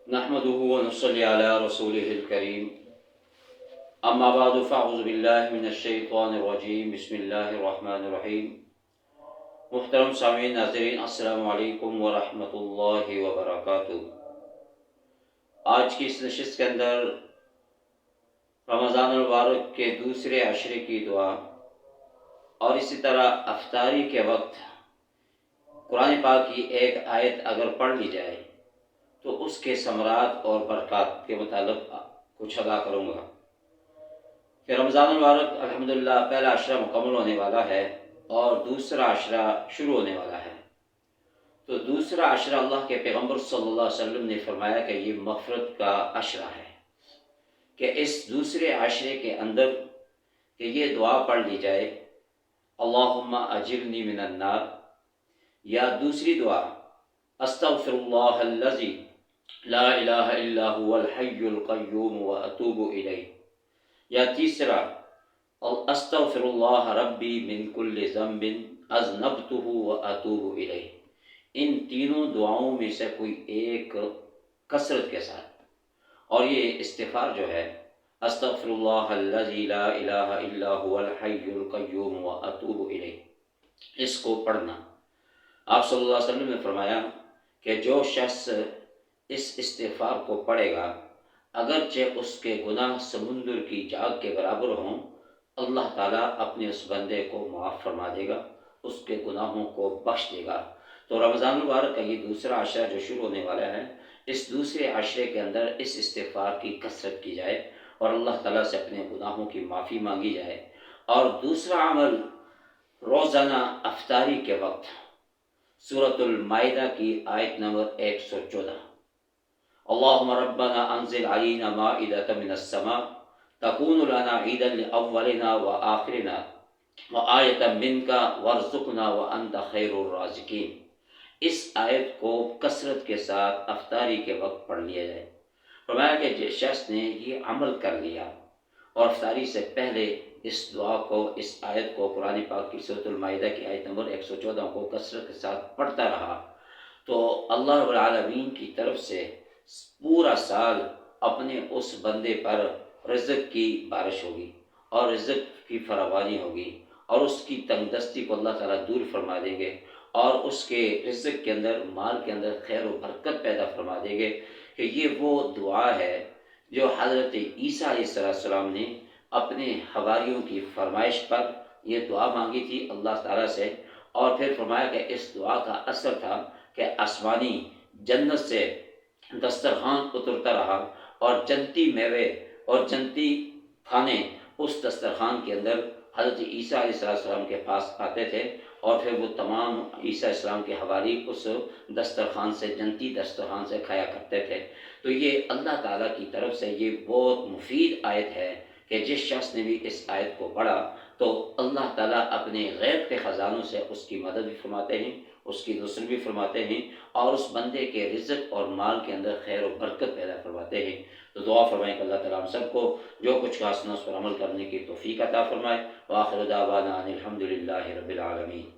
نحمده ونصلي على رسوله الكريم اما بعد فاعوذ باللہ من الشیطان الرجیم بسم اللہ الرحمن الرحیم۔ محترم سامعین ناظرین، السلام علیکم ورحمۃ اللہ وبرکاتہ۔ آج کی اس نشست کے اندر رمضان المبارک کے دوسرے عشرے کی دعا اور اسی طرح افطاری کے وقت قرآن پاک کی ایک آیت اگر پڑھ لی جائے تو اس کے ثمرات اور برکات کے متعلق کچھ ادا کروں گا کہ رمضان المبارک الحمدللہ پہلا عشرہ مکمل ہونے والا ہے اور دوسرا عشرہ شروع ہونے والا ہے۔ تو دوسرا عشرہ اللہ کے پیغمبر صلی اللہ علیہ وسلم نے فرمایا کہ یہ مغفرت کا عشرہ ہے، کہ اس دوسرے عشرے کے اندر کہ یہ دعا پڑھ لی جائے، اللہم اجرنی من النار، یا دوسری دعا استغفر اللہ الذی لا الہ الا هو الحی القیوم واتوب الیہ، یا تیسرا استغفر اللہ ربی من کل ذنب اذنبتہ واتوب الیہ۔ ان تینوں دعاؤں میں سے کوئی ایک کثرت کے ساتھ، اور یہ استغفار جو ہے استغفر اللہ الذی لا الہ الا هو الحی القیوم واتوب الیہ، اس کو پڑھنا، آپ صلی اللہ علیہ وسلم نے فرمایا کہ جو شخص اس استغفار کو پڑھے گا اگرچہ اس کے گناہ سمندر کی جاگ کے برابر ہوں، اللہ تعالیٰ اپنے اس بندے کو معاف فرما دے گا، اس کے گناہوں کو بخش دے گا۔ تو رمضان المبارک کا یہ دوسرا عشرہ جو شروع ہونے والا ہے، اس دوسرے عشرے کے اندر اس استغفار کی کثرت کی جائے اور اللہ تعالیٰ سے اپنے گناہوں کی معافی مانگی جائے۔ اور دوسرا عمل روزانہ افطاری کے وقت سورۃ المائدہ کی آیت نمبر 114، اللہم ربنا انزل علینا مائدۃ من السماء تکون لنا عیدا لاولنا وآخرنا وآیۃ منک وارزقنا وانت خیر الرازقین۔ اس آیت کو کثرت کے ساتھ افطاری کے وقت پڑھ لیا جائے۔ فرمایا کہ جس شخص نے یہ عمل کر لیا اور افطاری سے پہلے اس دعا کو، اس آیت کو، قرآن پاک کی سورۃ المائدہ کی آیت نمبر 114 کو کثرت کے ساتھ پڑھتا رہا، تو اللہ رب العالمین کی طرف سے پورا سال اپنے اس بندے پر رزق کی بارش ہوگی اور رزق کی فراوانی ہوگی، اور اس کی تنگ دستی کو اللہ تعالیٰ دور فرما دیں گے، اور اس کے رزق کے اندر، مال کے اندر خیر و برکت پیدا فرما دیں گے۔ کہ یہ وہ دعا ہے جو حضرت عیسیٰ علیہ السلام نے اپنے حواریوں کی فرمائش پر یہ دعا مانگی تھی اللہ تعالیٰ سے، اور پھر فرمایا کہ اس دعا کا اثر تھا کہ آسمانی جنت سے دسترخوان اترتا رہا، اور جنتی میوے اور جنتی کھانے اس دسترخوان کے اندر حضرت عیسیٰ علیہ السلام کے پاس آتے تھے، اور پھر وہ تمام عیسیٰ علیہ السلام کے حواری اس دسترخوان سے، جنتی دسترخوان سے کھایا کرتے تھے۔ تو یہ اللہ تعالیٰ کی طرف سے یہ بہت مفید آیت ہے کہ جس شخص نے بھی اس آیت کو پڑھا تو اللہ تعالیٰ اپنے غیب کے خزانوں سے اس کی مدد بھی فرماتے ہیں، اس کی نصرت بھی فرماتے ہیں، اور اس بندے کے رزق اور مال کے اندر خیر و برکت پیدا فرماتے ہیں۔ تو دعا فرمائیں کہ اللہ تعالیٰ ہم سب کو جو کچھ کہا سنا اس پر عمل کرنے کی توفیق عطا فرمائے۔ وآخر دعوانا ان الحمد للہ رب العالمین۔